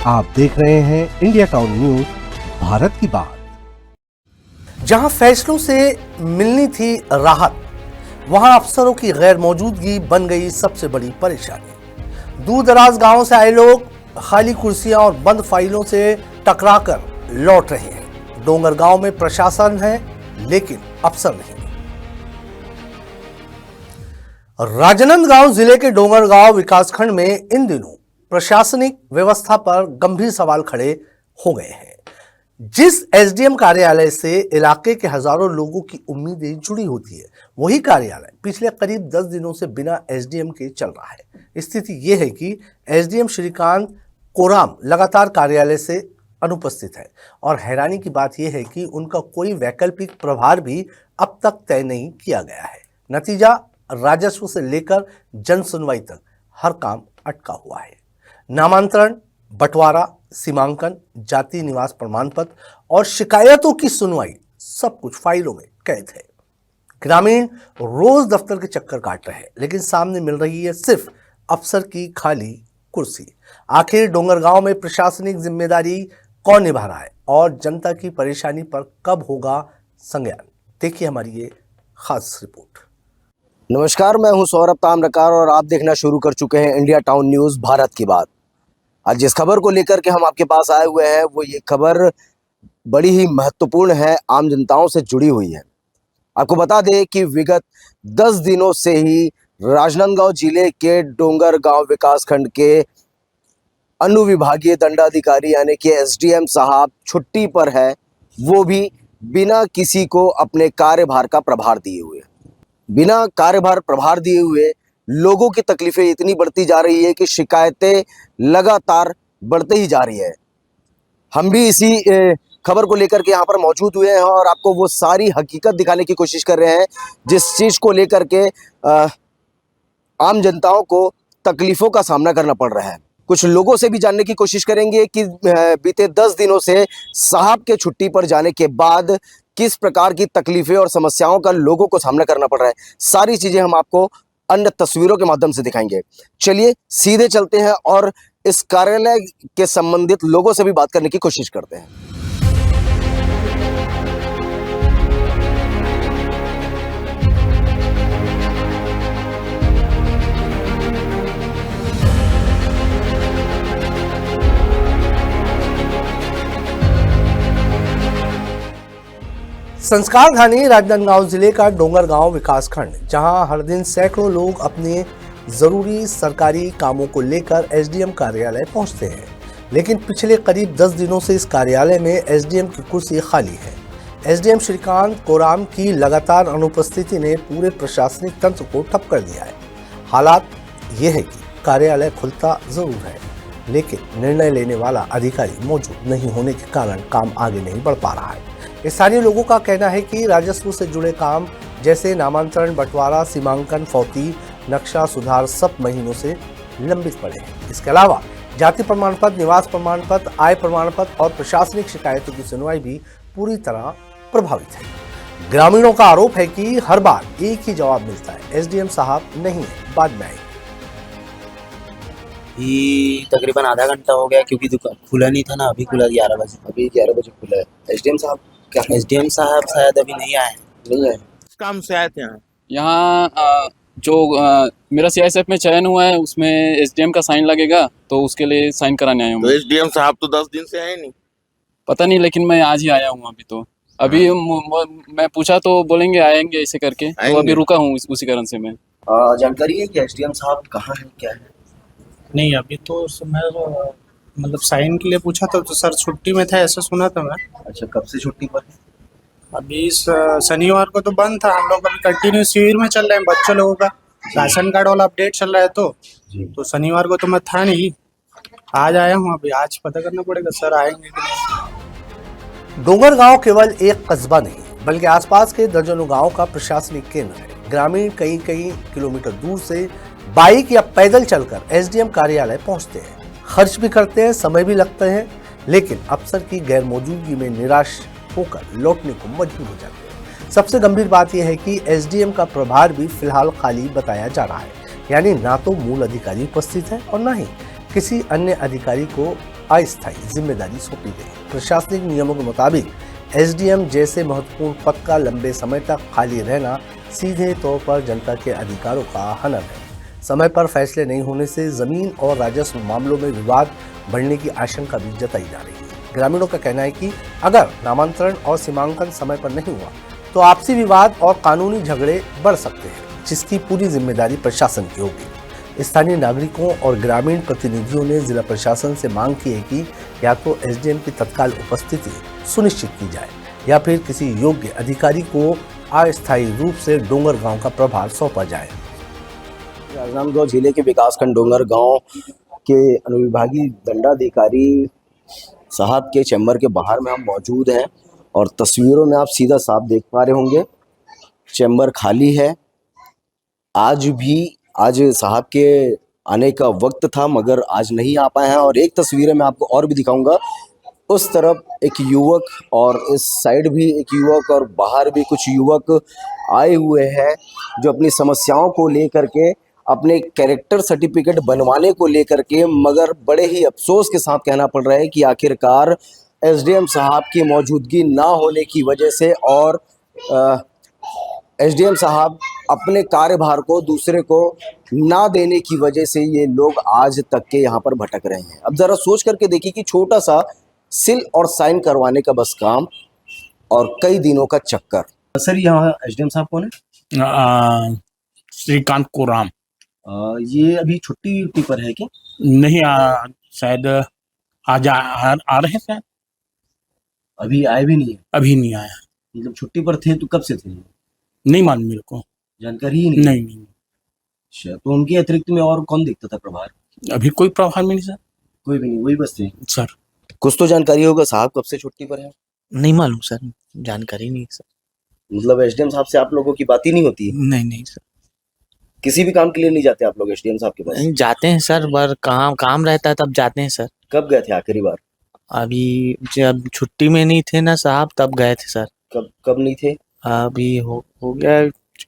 आप देख रहे हैं इंडिया टाउन न्यूज, भारत की बात। जहां फैसलों से मिलनी थी राहत, वहां अफसरों की गैर मौजूदगी बन गई सबसे बड़ी परेशानी। दूर दराज गांवों से आए लोग खाली कुर्सियां और बंद फाइलों से टकराकर लौट रहे हैं। डोंगरगांव में प्रशासन है लेकिन अफसर नहीं। राजनांदगांव जिले के डोंगरगांव विकासखंड में इन दिनों प्रशासनिक व्यवस्था पर गंभीर सवाल खड़े हो गए हैं। जिस एसडीएम कार्यालय से इलाके के हजारों लोगों की उम्मीदें जुड़ी होती है, वही कार्यालय पिछले करीब 10 दिनों से बिना एसडीएम के चल रहा है। स्थिति यह है कि एसडीएम श्रीकांत कोराम लगातार कार्यालय से अनुपस्थित है और हैरानी की बात यह है कि उनका कोई वैकल्पिक प्रभार भी अब तक तय नहीं किया गया है। नतीजा, राजस्व से लेकर जन सुनवाई तक हर काम अटका हुआ है। नामांतरण, बंटवारा, सीमांकन, जाति निवास प्रमाण पत्र और शिकायतों की सुनवाई सब कुछ फाइलों में कैद है। ग्रामीण रोज दफ्तर के चक्कर काट रहे हैं, लेकिन सामने मिल रही है सिर्फ अफसर की खाली कुर्सी। आखिर डोंगरगांव में प्रशासनिक जिम्मेदारी कौन निभा रहा है और जनता की परेशानी पर कब होगा संज्ञान? देखिए हमारी ये खास रिपोर्ट। नमस्कार, मैं हूं सौरभ ताम्रकार और आप देखना शुरू कर चुके हैं इंडिया टाउन न्यूज, भारत की बात। आज जिस खबर को लेकर के हम आपके पास आए हुए हैं, वो ये खबर बड़ी ही महत्वपूर्ण है, आम जनताओं से जुड़ी हुई है। आपको बता दें कि विगत 10 दिनों से ही राजनांदगांव जिले के डोंगरगांव विकासखंड के अनुविभागीय दंडाधिकारी यानी कि एसडीएम साहब छुट्टी पर है, वो भी बिना किसी को अपने कार्यभार का प्रभार दिए हुए। बिना कार्यभार प्रभार दिए हुए लोगों की तकलीफें इतनी बढ़ती जा रही है कि शिकायतें लगातार बढ़ते ही जा रही है। हम भी इसी खबर को लेकर के यहाँ पर मौजूद हुए हैं और आपको वो सारी हकीकत दिखाने की कोशिश कर रहे हैं जिस चीज़ को लेकर के आम जनताओं को तकलीफ़ों का सामना करना पड़ रहा है। कुछ लोगों से भी जानने की कोशिश करेंगे कि बीते 10 दिनों से साहब के छुट्टी पर जाने के बाद किस प्रकार की तकलीफें और समस्याओं का लोगों को सामना करना पड़ रहा है। सारी चीजें हम आपको अन्य तस्वीरों के माध्यम से दिखाएंगे। चलिए सीधे चलते हैं और इस कार्यालय के संबंधित लोगों से भी बात करने की कोशिश करते हैं। संस्कार घानी राजनांदगांव जिले का डोंगरगांव विकासखंड, जहां हर दिन सैकड़ों लोग अपने जरूरी सरकारी कामों को लेकर एसडीएम कार्यालय पहुंचते हैं, लेकिन पिछले करीब 10 दिनों से इस कार्यालय में एसडीएम की कुर्सी खाली है। एसडीएम श्रीकांत कोराम की लगातार अनुपस्थिति ने पूरे प्रशासनिक तंत्र को ठप कर दिया है। हालात ये है कि कार्यालय खुलता जरूर है, लेकिन निर्णय लेने वाला अधिकारी मौजूद नहीं होने के कारण काम आगे नहीं बढ़ पा रहा है। स्थानीय लोगों का कहना है कि राजस्व से जुड़े काम जैसे नामांतरण, बंटवारा, सीमांकन, फौती, नक्शा सुधार सब महीनों से लंबित पड़े हैं। इसके अलावा जाति प्रमाण पत्र, निवास प्रमाण पत्र, आय प्रमाण पत्र और प्रशासनिक शिकायतों की सुनवाई भी पूरी तरह प्रभावित है। ग्रामीणों का आरोप है कि हर बार एक ही जवाब मिलता है, एसडीएम साहब नहीं है, बाद में आएंगे। तकरीबन आधा घंटा हो गया क्योंकि दुकान खुला नहीं था ना, अभी खुला 11 बजे। अभी 11 बजे खुला है। एसडीएम साहब क्या? एसडीएम साहब शायद अभी नहीं आए। नहीं है। काम से आए थे यहाँ जो मेरा सीआईएसएफ में चयन हुआ है उसमें एसडीएम का साइन लगेगा, तो उसके लिए साइन कराने आया हूँ। तो एसडीएम साहब तो 10 दिन से आए नहीं। पता नहीं, लेकिन मैं आज ही आया हूँ। अभी मैं पूछा तो बोलेंगे आएंगे ऐसे करके, तो अभी रुका हूँ उसी कारण से मैं। जानकारी है कि एसडीएम साहब कहाँ है, क्या है? नहीं, अभी तो मैं मतलब साइन के लिए पूछा था तो सर छुट्टी में था, ऐसा सुना था मैं। अच्छा, कब से छुट्टी पर है? अभी शनिवार को तो बंद था। हम लोग अभी कंटिन्यू शिविर में चल रहे हैं, बच्चों लोगों का राशन कार्ड वाला अपडेट चल रहा है। तो शनिवार को तो मैं था नहीं, आज आया हूँ। अभी आज पता करना पड़ेगा सर आएंगे कि नहीं। डोंगरगांव केवल एक कस्बा नहीं बल्कि आसपास के दर्जनों गांव का प्रशासनिक केंद्र है। ग्रामीण कई किलोमीटर दूर से बाइक या पैदल चलकर एसडीएम कार्यालय पहुंचते हैं, खर्च भी करते हैं, समय भी लगते हैं, लेकिन अफसर की गैर मौजूदगी में निराश होकर लौटने को मजबूर हो जाते हैं। सबसे गंभीर बात यह है कि एसडीएम का प्रभार भी फिलहाल खाली बताया जा रहा है, यानी ना तो मूल अधिकारी उपस्थित है और ना ही किसी अन्य अधिकारी को अस्थायी जिम्मेदारी सौंपी गई। प्रशासनिक नियमों के मुताबिक एसडीएम जैसे महत्वपूर्ण पद का लंबे समय तक खाली रहना सीधे तौर पर जनता के अधिकारों का हनन है। समय पर फैसले नहीं होने से जमीन और राजस्व मामलों में विवाद बढ़ने की आशंका भी जताई जा रही है। ग्रामीणों का कहना है कि अगर नामांतरण और सीमांकन समय पर नहीं हुआ तो आपसी विवाद और कानूनी झगड़े बढ़ सकते हैं, जिसकी पूरी जिम्मेदारी प्रशासन की होगी। स्थानीय नागरिकों और ग्रामीण प्रतिनिधियों ने जिला प्रशासन से मांग की है कि या तो एसडीएम की तत्काल उपस्थिति सुनिश्चित की जाए या फिर किसी योग्य अधिकारी को अस्थायी रूप से डोंगरगांव का प्रभार सौंपा जाए। राजनांदगांव जिले के विकासखंड डोंगरगांव के अनुविभागीय दंडाधिकारी साहब के चैम्बर के बाहर में हम मौजूद हैं और तस्वीरों में आप सीधा साफ देख पा रहे होंगे चैम्बर खाली है। आज साहब के आने का वक्त था मगर आज नहीं आ पाए हैं। और एक तस्वीर मैं आपको और भी दिखाऊंगा, उस तरफ एक युवक और इस साइड भी एक युवक और बाहर भी कुछ युवक आए हुए हैं जो अपनी समस्याओं को लेकर के, अपने कैरेक्टर सर्टिफिकेट बनवाने को लेकर के, मगर बड़े ही अफसोस के साथ कहना पड़ रहा है कि आखिरकार एसडीएम साहब की मौजूदगी ना होने की वजह से और एसडीएम साहब अपने कार्यभार को दूसरे को ना देने की वजह से ये लोग आज तक के यहाँ पर भटक रहे हैं। अब ज़रा सोच करके देखिए कि छोटा सा सील और साइन करवाने का बस काम और कई दिनों का चक्कर। सर यहाँ एसडीएम साहब कौन है? श्रीकांत कोराम। ये अभी छुट्टी पर है क्या? नहीं शायद आज आ रहे हैं शायद। अभी आए भी नहीं है? अभी नहीं आया। मतलब छुट्टी पर थे तो कब से थे? नहीं मालूम मेरे को, जानकारी ही नहीं। नहीं। अच्छा, तो उनके अतिरिक्त में और कौन देखता था प्रभार? अभी कोई प्रभार में नहीं सर। कोई भी नहीं, वही बस थे सर। कुछ तो जानकारी होगा साहब कब से छुट्टी पर है? नहीं मालूम सर, जानकारी नहीं सर। मतलब एसडीएम साहब से आप लोगों की बात ही नहीं होती है? नहीं सर। किसी भी काम के लिए नहीं जाते आप लोग एसडीएम साहब के पास? नहीं जाते हैं सर, पर काम रहता है तब जाते हैं सर। कब गए थे आखिरी बार? अभी जब छुट्टी में नहीं थे ना साहब तब गए थे सर। कब नहीं थे? अभी हो गया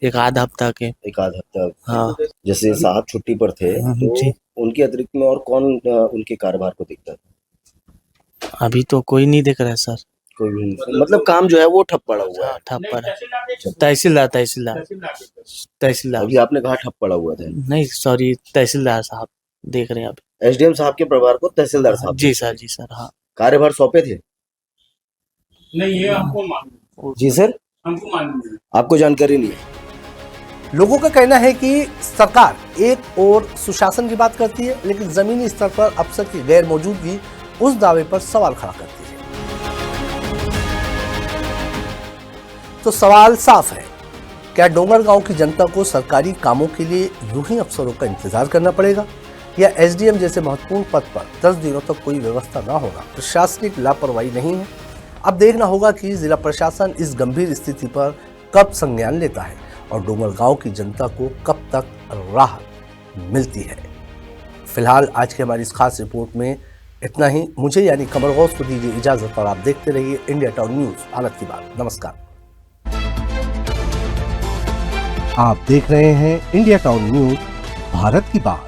एक आध हफ्ता के। एक आध हफ्ता? हाँ। जैसे साहब छुट्टी पर थे तो जी। उनके अतिरिक्त में और कौन उनके कारोबार को देखता था? अभी तो कोई नहीं दिख रहा है सर। कोई भी नहीं, मतलब काम जो है वो ठप पड़ा हुआ है? ठप पड़ा। तहसीलदार। अभी आपने कहा ठप पड़ा हुआ था? नहीं सॉरी, तहसीलदार साहब देख रहे हैं अभी। एसडीएम साहब के प्रभार को तहसीलदार साहब? जी सर। हाँ। कार्यभार सौंपे थे? नहीं ये हमको मालूम। जी सर, हमको मालूम नहीं। आपको जानकारी नहीं है? लोगों का कहना है कि सरकार एक और सुशासन की बात करती है, लेकिन जमीनी स्तर पर अफसर की गैर मौजूदगी उस दावे पर सवाल खड़ा करती है। तो सवाल साफ है, क्या डोंगरगांव की जनता को सरकारी कामों के लिए यूं ही अफसरों का इंतजार करना पड़ेगा, या एसडीएम जैसे महत्वपूर्ण पद पर 10 दिनों तक कोई व्यवस्था ना होना प्रशासनिक लापरवाही नहीं है? अब देखना होगा कि जिला प्रशासन इस गंभीर स्थिति पर कब संज्ञान लेता है और डोंगरगांव की जनता को कब तक राहत मिलती है। फिलहाल आज की हमारी इस खास रिपोर्ट में इतना ही। मुझे यानी कमर गौस को दीजिए इजाजत और आप देखते रहिए इंडिया टाउन न्यूज, भारत की बात। नमस्कार। आप देख रहे हैं इंडिया टाउन न्यूज, भारत की बात।